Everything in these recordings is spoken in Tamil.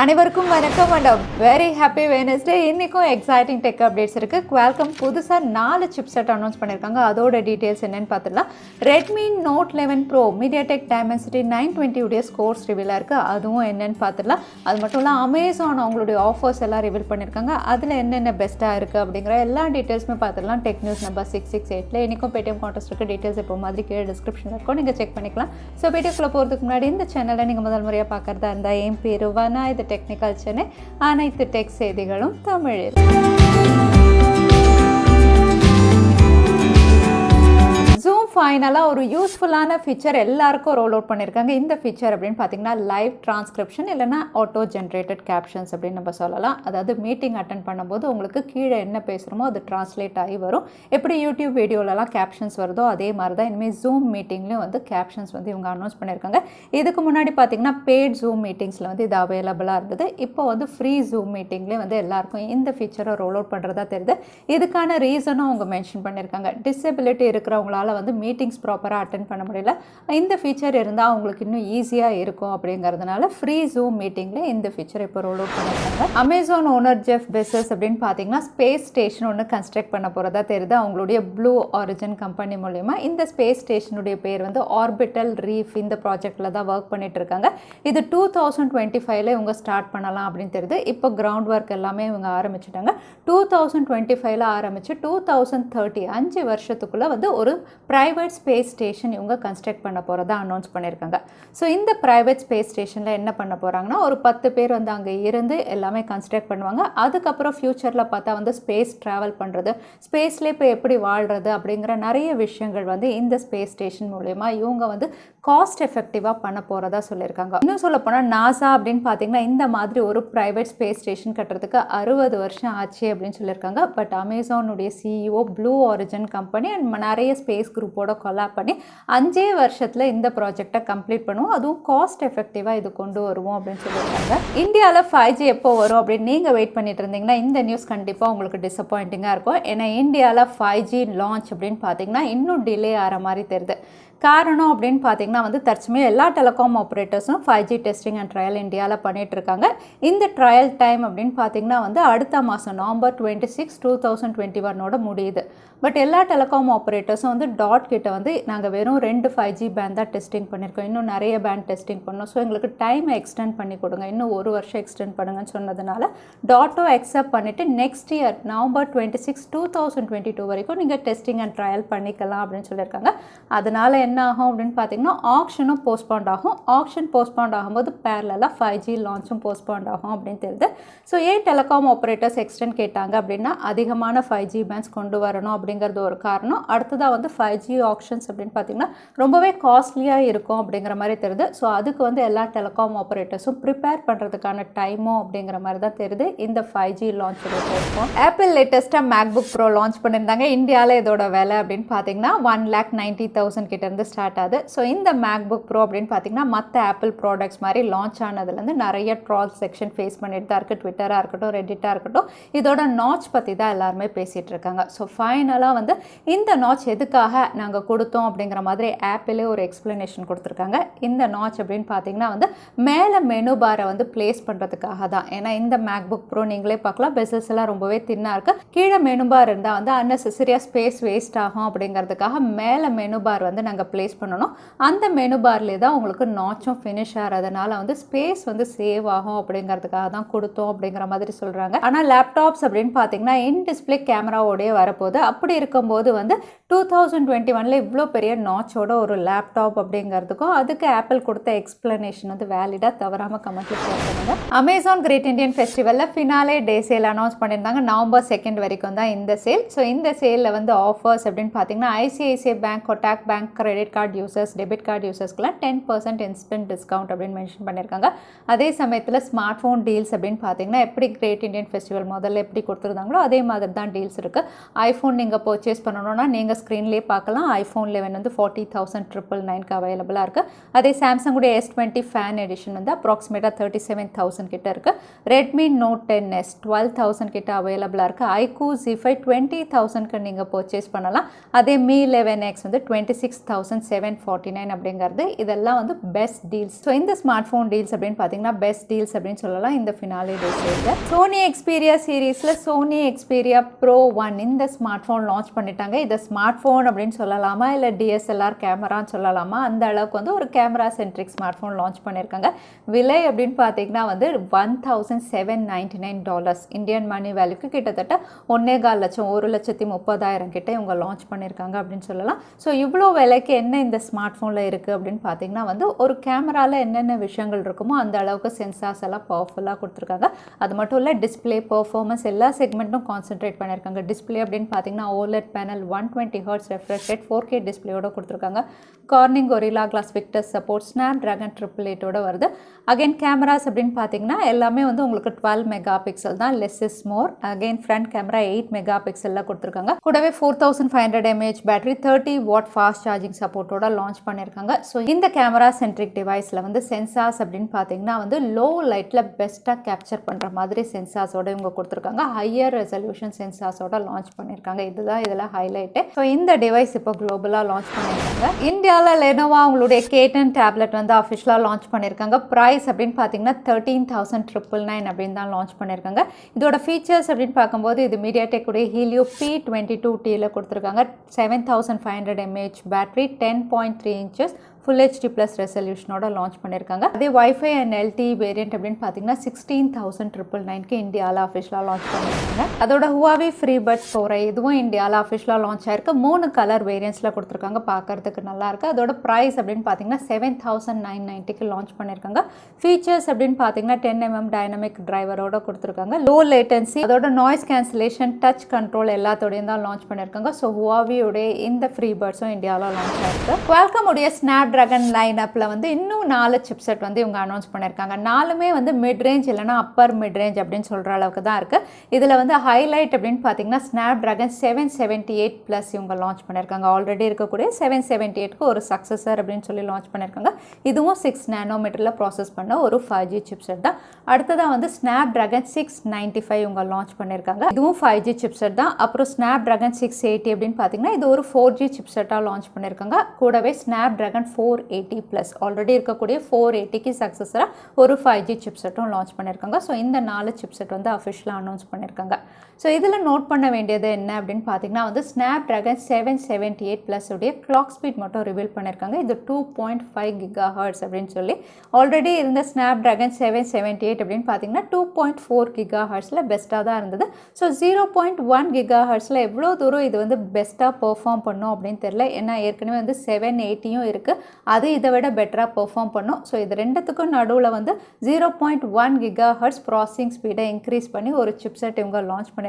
அனைவருக்கும் வணக்கம் அண்ட் வெரி ஹாப்பி வெனஸ்டே. இன்றைக்கும் எக்ஸைட்டிங் டெக் அப்டேட்ஸ் இருக்குது. Qualcomm புதுசாக 4 சிப்செட் அனௌன்ஸ் பண்ணியிருக்காங்க. அதோட டீட்டெயில்ஸ் என்னென்னு பார்த்துடலாம். Redmi Note 11 Pro Mediatek Dimensity 920 உடைய ஸ்கோர்ஸ் ரிவீலாக இருக்குது. அதுவும் என்னென்னு பார்த்துடலாம். அது மட்டும் இல்லை, அமேசான் அவங்களுடைய ஆஃபர்ஸ் எல்லாம் ரிவீல் பண்ணியிருக்காங்க. அதில் என்னென்ன பெஸ்ட்டாக இருக்குது அப்படிங்கிற எல்லா டீட்டெயில்ஸுமே பார்த்துடலாம். டெக் நியூஸ் நம்பர் 668 இன்றைக்கும் பேடிஎம் கான்டெஸ்ட் இருக்குது. டீட்டெயில்ஸ் இப்போ மாதிரி கீழே டிஸ்கிரிப்ஷனில் இருக்கும், நீங்கள் செக் பண்ணிக்கலாம். ஸோ பேடிஎஃப்குள்ளே போகிறதுக்கு முன்னாடி இந்த சேனலை நீங்கள் முதல் முறையாக பார்க்குறதா இருந்தால் என் பேர் வனா, இது டெக்னிக்கல் சென்னை, அனைத்து டெக் செய்திகளும் தமிழில். Zoom ஃபைனலாக ஒரு யூஸ்ஃபுல்லான ஃபீச்சர் எல்லாருக்கும் ரோல் அவுட் பண்ணியிருக்காங்க. இந்த ஃபீச்சர் அப்படின்னு பார்த்தீங்கன்னா லைவ் டிரான்ஸ்கிரிப்ஷன் இல்லைனா ஆட்டோ ஜென்ரேட்டட் கேப்ஷன்ஸ் அப்படின்னு நம்ம சொல்லலாம். அதாவது மீட்டிங் அட்டன் பண்ணும்போது உங்களுக்கு கீழே என்ன பேசுகிறோமோ அது டிரான்ஸ்லேட் ஆகி வரும். எப்படி யூடியூப் வீடியோலலாம் கேப்ஷன்ஸ் வருதோ அதே மாதிரி தான் இனிமேல் ஜூம் மீட்டிங்லேயும் வந்து கேப்ஷன்ஸ் வந்து இவங்க அனௌன்ஸ் பண்ணியிருக்காங்க. இதுக்கு முன்னாடி பார்த்தீங்கன்னா பெய்ட் ஜூம் மீட்டிங்ஸில் வந்து இது அவைலபிளாக இருந்தது. இப்போ வந்து ஃப்ரீ ஜூம் மீட்டிங்லேயே வந்து எல்லாருக்கும் இந்த ஃபீச்சரை ரோல் அவுட் பண்ணுறதா தெரியுது. இதுக்கான ரீசனும் அவங்க மென்ஷன் பண்ணியிருக்காங்க. டிசபிலிட்டி இருக்கிறவங்களால வந்து மீட்டிங்ஸ் ப்ராப்பராக அட்டென்ட் பண்ண முடியல, இந்த ஃபீச்சர் இருந்தால் அவங்களுக்கு இன்னும் ஈஸியாக இருக்கும் அப்படிங்கிறதுனால ஃப்ரீ ஜூம் மீட்டிங்கில் இந்த ஃபீச்சர் இப்போ ரோல் அவுட் பண்ணியிருக்காங்க. அமேசான் ஓனர் ஜெஃப் பெசோஸ் அப்படின்னு பார்த்தீங்கன்னா ஸ்பேஸ் ஸ்டேஷன் ஒன்று கன்ஸ்ட்ரக்ட் பண்ண போகிறதா தெரியுது. அவங்களுடைய ப்ளூ ஆரிஜின் கம்பெனி மூலயமா இந்த ஸ்பேஸ் ஸ்டேஷனுடைய பேர் வந்து ஆர்பிட்டல் ரீஃப். இந்த ப்ராஜெக்டில் தான் ஒர்க் பண்ணிட்டு இருக்காங்க. இது 2025 இவங்க ஸ்டார்ட் பண்ணலாம் அப்படின்னு தெரியுது. இப்போ கிரவுண்ட் ஒர்க் எல்லாமே இவங்க ஆரம்பிச்சுட்டாங்க. 2025 ஆரம்பித்து 2030 5 வருஷத்துக்குள்ளே வந்து ஒரு ப்ரைவேட் ஸ்பேஸ் ஸ்டேஷன் இவங்க கன்ஸ்ட்ரக்ட் பண்ண போகிறதா அனௌன்ஸ் பண்ணியிருக்காங்க. ஸோ இந்த ப்ரைவேட் ஸ்பேஸ் ஸ்டேஷனில் என்ன பண்ண போகிறாங்கன்னா ஒரு 10 பேர் வந்து அங்கே இருந்து எல்லாமே கன்ஸ்ட்ரக்ட் பண்ணுவாங்க. அதுக்கப்புறம் ஃப்யூச்சரில் பார்த்தா வந்து ஸ்பேஸ் ட்ராவல் பண்ணுறது, ஸ்பேஸ்லேயே இப்போ எப்படி வாழ்கிறது அப்படிங்கிற நிறைய விஷயங்கள் வந்து இந்த ஸ்பேஸ் ஸ்டேஷன் மூலயமா இவங்க வந்து காஸ்ட் எஃபெக்டிவாக பண்ண போகிறதா சொல்லியிருக்காங்க. இன்னும் சொல்ல போனால் நாசா அப்படின்னு பார்த்தீங்கன்னா இந்த மாதிரி ஒரு ப்ரைவேட் ஸ்பேஸ் ஸ்டேஷன் கட்டுறதுக்கு 60 வருஷம் ஆச்சு அப்படின்னு சொல்லியிருக்காங்க. பட் அமேசானுடைய CEO Blue Origin company and நிறைய ஸ்பேஸ் குரூப்போட கொலாப் பண்ணி 5 வருஷத்தில் இந்த ப்ராஜெக்டை கம்ப்ளீட் பண்ணுவோம், அதுவும் காஸ்ட் எஃபெக்டிவாக இது கொண்டு வருவோம் அப்படின்னு சொல்லியிருக்காங்க. இந்தியாவில் 5G எப்போ வரும் அப்படின்னு நீங்கள் வெயிட் பண்ணிட்டு இருந்தீங்கன்னா இந்த நியூஸ் கண்டிப்பாக உங்களுக்கு டிசப்பாயிண்டிங்காக இருக்கும். ஏன்னா இந்தியாவில் 5G லான்ச் அப்படின்னு பார்த்தீங்கன்னா இன்னும் டிலே ஆகிற மாதிரி தெரியுது. காரணம் அப்படின்னு பார்த்தீங்கன்னா வந்து தற்சமயம் எல்லா டெலிகாம் ஆப்ரேட்டர்ஸும் 5G டெஸ்டிங் அண்ட் ட்ரையல் இந்தியாவில் பண்ணிகிட்ருக்காங்க. இந்த ட்ரையல் டைம் அப்படின்னு பார்த்தீங்கன்னா வந்து அடுத்த மாதம் நவம்பர் 26, 2021 முடியுது. பட் எல்லா டெலிகாம் ஆப்ரேட்டர்ஸும் வந்து டாட் கிட்ட வந்து நாங்கள் வெறும் 2 5G பேண்ட் தான் டெஸ்டிங் பண்ணியிருக்கோம், இன்னும் நிறைய பேண்ட் டெஸ்டிங் பண்ணோம், ஸோ எங்களுக்கு டைமை எக்ஸ்டெண்ட் பண்ணி கொடுங்க, இன்னும் 1 வருஷம் எக்ஸ்டெண்ட் பண்ணுங்கன்னு சொன்னதுனால டாட்டோ அக்செப்ட் பண்ணிவிட்டு நெக்ஸ்ட் இயர் நவம்பர் 26, 2022 வரைக்கும் நீங்கள் டெஸ்டிங் அண்ட் ட்ரையல் பண்ணிக்கலாம் அப்படின்னு சொல்லியிருக்காங்க. அதனால் என்ன ஆகும் அப்படின்னு பார்த்தீங்கன்னா ஆக்ஷனும் போஸ்ட்பாண்ட் ஆகும். ஆக்ஷன் போஸ்ட்பாண்ட் ஆகும்போது பேரலாக 5G லான்ச்சும் போஸ்ட்பாண்ட் ஆகும் அப்படின்னு தெரியுது. ஸோ ஏன் டெலிகாம் ஆப்ரேட்டர்ஸ் எக்ஸ்டெண்ட் கேட்டாங்க அப்படின்னா அதிகமான 5G பேண்ட்ஸ் கொண்டு வரணும் அப்படிங்கிறது ஒரு காரணம். அடுத்ததாக வந்து 5G ஆக்ஷன்ஸ் அப்படின்னு பார்த்தீங்கன்னா ரொம்பவே காஸ்ட்லியாக இருக்கும் அப்படிங்கிற மாதிரி தெரியுது. ஸோ அதுக்கு வந்து எல்லா டெலிகாம் ஆப்ரேட்டர்ஸும் ப்ரிப்பேர் பண்ணுறதுக்கான டைமும் அப்படிங்கிற மாதிரி தான் தெரியுது இந்த 5G லான்ச் இருக்கும். ஆப்பிள் லேட்டஸ்ட்டாக மேக்புக் ப்ரோ லான்ச் பண்ணியிருந்தாங்க. இந்தியாவில் இதோட விலை அப்படின்னு பார்த்தீங்கன்னா 1,90,000 கிட்ட இருந்து ஸ்டார்ட் ஆகுது. ஸோ இந்த மேக்புக் ப்ரோ அப்படின்னு பார்த்தீங்கன்னா மற்ற ஆப்பிள் ப்ராடக்ட்ஸ் மாதிரி லான்ச் ஆனதுலேருந்து நிறைய ட்ரால் செக்ஷன் ஃபேஸ் பண்ணிட்டு தான் இருக்குது. ட்விட்டராக இருக்கட்டும், ரெடிட்டாக இருக்கட்டும், இதோட நாட்ச் பற்றி தான் எல்லாருமே பேசிகிட்டு இருக்காங்க. ஸோ ஃபைனலாக வந்து இந்த நாட்ச் எதுக்காக நாங்கள் கொடுத்தோம் அப்படிங்கிற மாதிரி ஆப்பிளே ஒரு எக்ஸ்ப்ளனேஷன் கொடுத்துருக்காங்க. இந்த நாட்ச் அப்படின்னு பார்த்தீங்கன்னா வந்து மேலே மெனு பாரை வந்து பிளேஸ் பண்ணுறதுக்காக தான். ஏன்னா இந்த மேக்புக் ப்ரோ நீங்களே பார்க்கலாம், பெசல்ஸ் எல்லாம் ரொம்பவே தின்னாக இருக்குது. கீழே மெனு பார் இருந்தால் வந்து அன்னெசரியாக ஸ்பேஸ் வேஸ்ட் ஆகும் அப்படிங்கிறதுக்காக மேலே மெனு பார் வந்து நாங்கள் ப்ளேஸ் பண்ணணும். அந்த மெனு பார்லேயே தான் உங்களுக்கு நாட்சும் ஃபினிஷ் ஆகிறதுனால வந்து ஸ்பேஸ் வந்து சேவ் ஆகும் அப்படிங்கிறதுக்காக தான் கொடுத்தோம் அப்படிங்கிற மாதிரி சொல்கிறாங்க. ஆனால் லேப்டாப்ஸ் அப்படின்னு பார்த்தீங்கன்னா இன் டிஸ்பிளே கேமராவோடய வரப்போகுது. அப்படி இருக்கும்போது வந்து 2021 இவ்வளோ பெரிய நாட்சோட ஒரு லேப்டாப் அப்படிங்கிறதுக்கும் அதுக்கு ஆப்பிள் கொடுத்த எக்ஸ்பிளனேஷன் வந்து வேலிடாக தவறாமல் கமெண்ட்டில் ஷேர் பண்ணுங்க. அமேசான் கிரேட் இண்டியன் ஃபெஸ்டிவலில் ஃபினாலே டே சேல் அனௌன்ஸ் பண்ணியிருந்தாங்க. நவம்பர் 2 வரைக்கும் தான் இந்த சேல். ஸோ இந்த சேலில் வந்து ஆஃபர்ஸ் அப்படின்னு பார்த்தீங்கன்னா ICICI bank, Kotak bank credit card users, debit card யூசர்ஸ்க்குலாம் 10% இன்ஸ்டன்ட் டிஸ்கவுண்ட் அப்படின்னு மென்ஷன் பண்ணியிருக்காங்க. அதே சமயத்தில் ஸ்மார்ட் ஃபோன் டீல்ஸ் அப்படின்னு பார்த்தீங்கன்னா எப்படி கிரேட் இண்டியன் ஃபெஸ்டிவல் முதல்ல எப்படி கொடுத்துருந்தாங்களோ அதே மாதிரி தான் டீல்ஸ் இருக்குது. ஐஃபோன் நீங்கள் பர்ச்சேஸ் பண்ணணும்னா நீங்கள் ஸ்க்ரீன்லேயே பார்க்கலாம். ஐஃபோன் 11 வந்து 40,999 அவைலபிளாக இருக்குது. அதே சாம்சங்குடைய S20 ஃபேன் எடிஷன் வந்து அப்ராக்சிமேட்டாக 37,000 கிட்ட இருக்குது. ரெட்மி நோட் 10s 12,000 கிட்ட அவைலபிளாக இருக்குது. ஐக்கூ Z5 20,000க்கு நீங்கள் பர்ச்சேஸ் பண்ணலாம். அதே Mi 11X வந்து 26,000 3749 அப்படிங்கிறது. இதெல்லாம் வந்து பெஸ்ட் டீல்ஸ். ஸோ இந்த ஸ்மார்ட் ஃபோன் டீல்ஸ் அப்படின்னு பார்த்தீங்கன்னா பெஸ்ட் டீல்ஸ் அப்படின்னு சொல்லலாம் இந்த ஃபினாலே டேஸில். சோனி எக்ஸ்பீரியா சீரீஸில் சோனி எக்ஸ்பீரியா Pro-1 இந்த ஸ்மார்ட் ஃபோன் லான்ச் பண்ணிட்டாங்க. இதை ஸ்மார்ட் ஃபோன் அப்படின்னு சொல்லலாமா இல்லை DSLR கேமரான்னு சொல்லலாமா, அந்த அளவுக்கு வந்து ஒரு camera centric smart phone launch பண்ணியிருக்காங்க. விலை அப்படின்னு பார்த்தீங்கன்னா வந்து $1,799 இந்தியன் மணி வேல்யூக்கு கிட்டத்தட்ட 1.25 லட்சம் 1,30,000 கிட்ட இவங்க லான்ச் பண்ணியிருக்காங்க அப்படின்னு சொல்லலாம். ஸோ இவ்வளோ விலைக்கு என்ன இந்த ஸ்மார்ட் ஃபோனில் இருக்குது அப்படின்னு பார்த்தீங்கன்னா வந்து ஒரு கேமராவில் என்னென்ன விஷயங்கள் இருக்குமோ அந்த அளவுக்கு சென்சார்ஸ் எல்லாம் பவர்ஃபுல்லாக கொடுத்துருக்காங்க. அது மட்டும் இல்லை டிஸ்பிளே பர்ஃபார்மன்ஸ் எல்லா செக்மெண்ட்டும் கான்சென்ட்ரேட் பண்ணியிருக்காங்க. டிஸ்பிளே அப்படின்னு பார்த்தீங்கன்னா OLED panel 120 Hz refresh rate 4K டிஸ்பிளேயோட கொடுத்துருக்காங்க. Corning Gorilla glass Victus support Snapdragon 888ஓட வருது. அகைன் கேமராஸ் அப்படின்னு பார்த்தீங்கன்னா எல்லாமே வந்து உங்களுக்கு 12 மெகா பிக்சல் தான், less is more. Again front camera 8 மெகா பிக்சலில் கொடுத்துருக்காங்க. கூடவே 4500 mAh battery 30 watt fast charging சப்போர்ட்டோட லான்ச் பண்ணியிருக்காங்க. ஸோ இந்த கேமரா சென்ட்ரிக் டிவைஸில் வந்து சென்சார்ஸ் அப்படின்னு பார்த்தீங்கன்னா வந்து லோ லைட்டில் பெஸ்ட்டாக கேப்சர் பண்ணுற மாதிரி சென்சார்ஸோட இவங்க கொடுத்துருக்காங்க. ஹையர் ரெசல்யூஷன் சென்சார்ஸோட லான்ச் பண்ணியிருக்காங்க. இதுதான் இதில் ஹைலைட்டு. ஸோ இந்த டிவைஸ் இப்போ குளோபலாக லான்ச் பண்ணியிருக்காங்க. இந்தியாவில் லெனோவோ அவங்களுடைய K-10 டேப்லெட் வந்து அஃபிஷியலாக லான்ச் பண்ணியிருக்காங்க. ப்ரைஸ் அப்படின்னு பார்த்தீங்கன்னா 13,999 அப்படின்னு தான் லான்ச் பண்ணியிருக்காங்க. இதோட ஃபீச்சர்ஸ் அப்படின்னு பார்க்கும்போது இது மீடியாடெக் உடைய ஹீலியோ P22Tல கொடுத்துருக்காங்க. 7500 mAh battery 10.3 inches full HD plus ரெசல்யூஷனோட லான்ச் பண்ணியிருக்காங்க. அதே வைஃபை அண்ட் LTE வேரியன்ட் அப்படின்னு பார்த்தீங்கன்னா 16,999க்கு இந்தியாவில் அஃபிஷியலாக லான்ச் பண்ணியிருக்காங்க. அதோட Huawei Freebuds 4 இதுவும் இந்தியாவில் அஃபிஷியலாக லான்ச் ஆயிருக்கு. 3 கலர் வேரியன்ட்ஸில் கொடுத்துருக்காங்க. பார்க்கறதுக்கு நல்லாயிருக்கு. அதோட ப்ரைஸ் அப்படின்னு பார்த்தீங்கன்னா 7,990க்கு லான்ச் பண்ணியிருக்காங்க. ஃபீச்சர்ஸ் அப்படின்னு பார்த்தீங்கன்னா 10mm டைனமிக் டிரைவரோட கொடுத்துருக்காங்க. லோ லேட்டன்சி, அதோட நாய்ஸ் கேன்சலேஷன், டச் கண்ட்ரோல் எல்லாத்தோடையும் தான் லான்ச் பண்ணியிருக்காங்க. ஸோ Huawei உடைய இந்த ஃப்ரீபர்ட்ஸும் இந்தியாவில் லான்ச் ஆயிருக்கு. Qualcomm உடைய Snapdragon லைனப்பில் வந்து இன்னும் 4 சிப்செட் வந்து இவங்க அனௌன்ஸ் பண்ணியிருக்காங்க. 4மே வந்து மிட் ரேஞ்ச் இல்லைனா அப்பர் மிட் ரேஞ்ச் அப்படின்னு சொல்கிற அளவுக்கு தான் இருக்குது. இதில் வந்து ஹைலைட் அப்படின்னு பார்த்தீங்கன்னா Snapdragon 778 ப்ளஸ் இவங்க லான்ச் பண்ணியிருக்காங்க. ஆல்ரெடி இருக்கக்கூடிய 778க்கு ஒரு சக்ஸஸர் அப்படின்னு சொல்லி லான்ச் பண்ணியிருக்காங்க. இதுவும் 6 nanometerல ப்ராசஸ் பண்ண ஒரு 5G சிப்செட் தான். அடுத்ததாக வந்து Snapdragon 695 இவங்க லான்ச் பண்ணியிருக்காங்க. இதுவும் 5G சிப்செட் தான். அப்புறம் Snapdragon 680 அப்படின்னு பார்த்தீங்கன்னா இது ஒரு 4G சிப்செட்டாக லான்ச் பண்ணியிருக்காங்க. கூடவே Snapdragon 480 ப்ளஸ் ஆல்ரெடி இருக்கக்கூடிய 480க்கு சக்ஸஸராக ஒரு 5G சிப்செட்டும் லான்ச் பண்ணியிருக்காங்க. ஸோ இந்த 4 சிப்செட் வந்து அஃபிஷியலாக அனௌன்ஸ் பண்ணியிருக்காங்க. ஸோ இதில் நோட் பண்ண வேண்டியது என்ன அப்படின்னு பார்த்தீங்கன்னா வந்து Snapdragon 778 ப்ளஸ் உடைய கிளாக் ஸ்பீட் மட்டும் ரிவீல் பண்ணியிருக்காங்க. இது 2.5 GHz அப்படின்னு சொல்லி. ஆல்ரெடி இருந்த Snapdragon 778 அப்படின்னு பார்த்தீங்கன்னா 2.4 GHzல பெஸ்ட்டாக தான் இருந்தது. ஸோ 0.1 GHzல எவ்வளோ தூரம் இது வந்து பெஸ்ட்டாக பெர்ஃபார்ம் பண்ணும் அப்படின்னு தெரியல. ஏன்னா ஏற்கனவே வந்து 780யும் இருக்குது, அது இதை விட பெட்டராக பெர்ஃபார்ம் பண்ணும். ஸோ இது ரெண்டுத்துக்கும் நடுவில் வந்து 0.1 GHz ப்ராசஸிங் ஸ்பீடை இன்க்ரீஸ் பண்ணி ஒரு சிப்செட் இவங்க லான்ச் பண்ணியிருக்காங்க.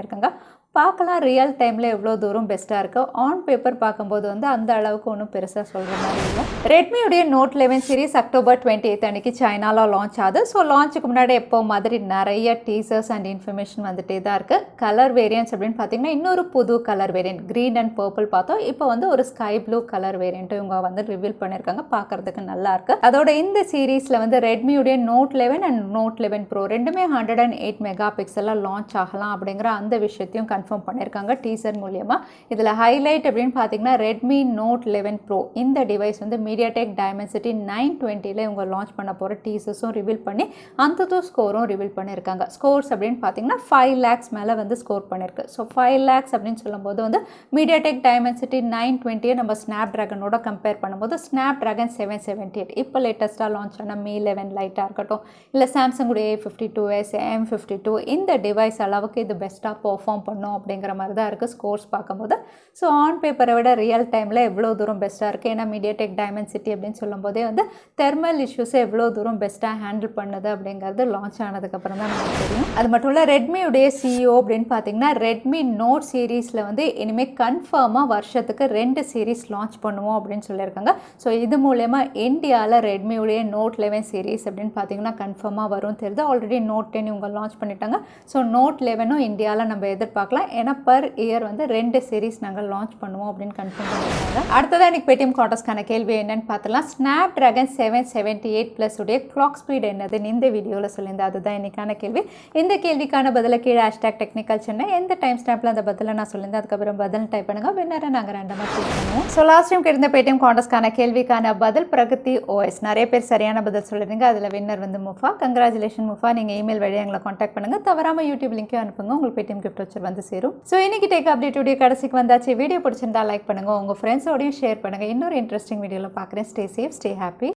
பார்க்கலாம் ரியல் டைமில் எவ்வளோ தூரம் பெஸ்ட்டாக இருக்குது. ஆன் பேப்பர் பார்க்கும்போது வந்து அந்த அளவுக்கு ஒன்றும் பெருசாக சொல்கிற மாதிரி இல்லை. ரெட்மியுடைய Note 11 சீரிஸ் அக்டோபர் 28 அன்றைக்கி சைனாவில் லான்ச் ஆகுது. ஸோ லான்ச்சுக்கு முன்னாடி எப்போ மாதிரி நிறைய டீசர்ஸ் அண்ட் இன்ஃபர்மேஷன் வந்துட்டே தான் இருக்குது. கலர் வேரியன்ட்ஸ் அப்படின்னு பார்த்தீங்கன்னா இன்னொரு புது colour variant green and purple பார்த்தோம். இப்போ வந்து ஒரு ஸ்கை ப்ளூ கலர் வேரியண்ட்டும் இவங்க வந்து ரிவீல் பண்ணியிருக்காங்க. பார்க்குறதுக்கு நல்லா இருக்குது. அதோட இந்த சீரீஸில் வந்து ரெட்மியுடைய Note 11 அண்ட் Note 11 Pro ரெண்டுமே 108 மெகா பிக்சலில் லான்ச் ஆகலாம் அப்படிங்கிற அந்த விஷயத்தையும் கன்ஃபார்ம் பண்ணியிருக்காங்க டீசர் மூலியமா. இதில் ஹைலைட் அப்படின்னு பார்த்தீங்கன்னா Redmi Note 11 Pro இந்த டிவைஸ் வந்து மீடியாடெக் டைமென்சிட்டி 920ல இவங்க லான்ச் பண்ண போகிற டீசர்ஸும் ரிவீல் பண்ணி அந்த ஸ்கோரும் ரிவீல் பண்ணியிருக்காங்க. ஸ்கோர்ஸ் அப்படின்னு பார்த்தீங்கன்னா 5 lakhs மேலே வந்து ஸ்கோர் பண்ணியிருக்கு. ஸோ 5 lakhs அப்படின்னு சொல்லும்போது வந்து மீடியாடெக் டைமென்சிட்டி 920 நம்ம ஸ்னாப்ட்ராகனோட கம்பேர் பண்ணும்போது Snapdragon 778 இப்போ லேட்டஸ்ட்டாக லான்ச் ஆன Mi 11 லைட்டாக இருக்கட்டும் இல்லை சாம்சங்குடைய A52s M52 இந்த டிவைஸ் அளவுக்கு இது பெஸ்ட்டாக பெர்ஃபார்ம் பண்ணும் அப்படிங்கிற மாதிரி தான் இருக்குது ஸ்கோர்ஸ் பார்க்கும்போது. ஸோ ஆன் பேப்பரை விட ரியல் டைமில் எவ்வளோ தூரம் பெஸ்ட்டாக இருக்குது. ஏன்னா மீடியாடெக் டைமென்சிட்டி அப்படின்னு சொல்லும்போதே வந்து தெர்மல் இஷ்யூஸை எவ்வளோ தூரம் பெஸ்ட்டாக ஹேண்டில் பண்ணுது அப்படிங்கிறது லான்ச் ஆனதுக்கப்புறம் தான் நமக்கு தெரியும். அது மட்டும் இல்லை ரெட்மியுடைய CEO அப்படின்னு பார்த்தீங்கன்னா Redmi Note சீரீஸில் வந்து இனிமேல் கன்ஃபார்மாக வருஷத்துக்கு 2 சீரீஸ் லான்ச் பண்ணுவோம் அப்படின்னு சொல்லியிருக்காங்க. ஸோ இது மூலயமா இந்தியாவில் ரெட்மியுடைய Note 11 சீரீஸ் அப்படின்னு பார்த்தீங்கன்னா கன்ஃபார்மாக வரும் தெரியுது. ஆல்ரெடி Note 10 இவங்க லான்ச் பண்ணிட்டாங்க. ஸோ Note 11ம் இந்தியாவில் நம்ம எதிர்பார்க்கலாம். பார்க்கலாம். ஏன்னா பர் இயர் வந்து 2 சீரிஸ் நாங்கள் லான்ச் பண்ணுவோம் அப்படின்னு கன்ஃபார்ம் பண்ணியிருக்காங்க. அடுத்ததான் இன்னைக்கு பேடிஎம் காண்டஸ்ட்கான கேள்வி என்னன்னு பார்த்தலாம். Snapdragon 778 உடைய கிளாக் ஸ்பீட் என்னதுன்னு இந்த வீடியோவில் சொல்லியிருந்தேன். அதுதான் இன்னைக்கான கேள்வி. இந்த கேள்விக்கான பதில கீழே #technicalchennai எந்த டைம் ஸ்டாம்பில் அந்த பதிலை நான் சொல்லியிருந்தேன் அதுக்கப்புறம் பதில் டைப் பண்ணுங்க. வின்னரை நாங்கள் ரேண்டமாக சூஸ் பண்ணுவோம். ஸோ லாஸ்ட் டைம் கேட்ட பேடிஎம் காண்டஸ்ட்கான கேள்விக்கான பதில் பிரகதி OS. நிறைய பேர் சரியான பதில் சொல்லிருங்க. அதில் வின்னர் வந்து முஃபா. கங்க்ராச்சுலேஷன் முஃபா. நீங்கள் இமெயில் வழியாக எங்களை காண்டாக்ட் பண்ணுங்கள். தவறாமல் யூடியூப் லிங்க்கையும் அனுப்புங்க. உங்களுக்கு பேடிஎம் கிஃப்ட் வச்சு வந்து சேரும். ஸோ இன்னைக்கு டேக் அப்டேட் வீடியோ கடைசிக்கு வந்தாச்சு. வீடியோ பிடிச்சிருந்தா லைக் பண்ணுங்கள். உங்கள் ஃப்ரெண்ட்ஸோடையும் ஷேர் பண்ணுங்கள். இன்னொரு இன்ட்ரெஸ்டிங் வீடியோவில் பார்க்குறேன். Stay safe, stay happy.